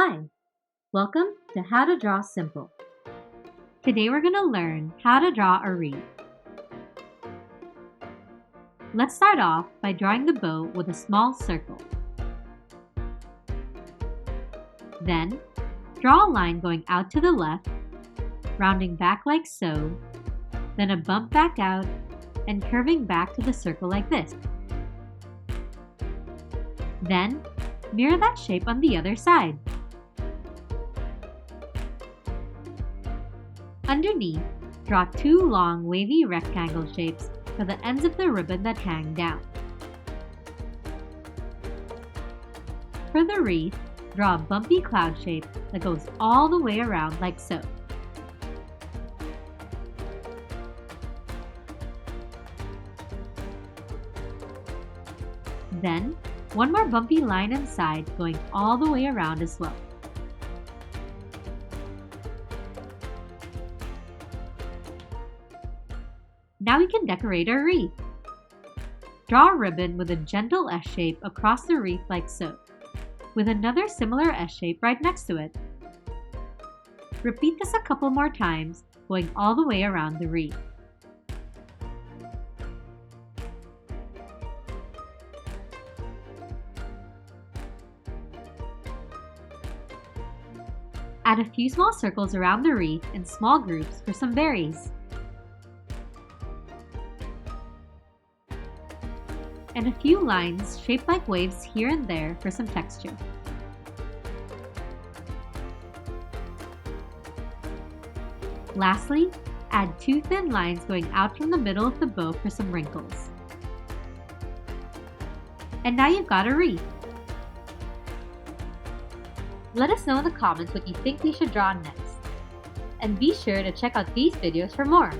Hi, welcome to How to Draw Simple. Today we're going to learn how to draw a wreath. Let's start off by drawing the bow with a small circle. Then, draw a line going out to the left, rounding back like so, then a bump back out, and curving back to the circle like this. Then, mirror that shape on the other side. Underneath, draw two long wavy rectangle shapes for the ends of the ribbon that hang down. For the wreath, draw a bumpy cloud shape that goes all the way around like so. Then, one more bumpy line inside going all the way around as well. Now we can decorate our wreath. Draw a ribbon with a gentle S shape across the wreath like so, with another similar S shape right next to it. Repeat this a couple more times, going all the way around the wreath. Add a few small circles around the wreath in small groups for some berries. And a few lines shaped like waves here and there for some texture. Lastly, add two thin lines going out from the middle of the bow for some wrinkles. And now you've got a wreath. Let us know in the comments what you think we should draw next. And be sure to check out these videos for more.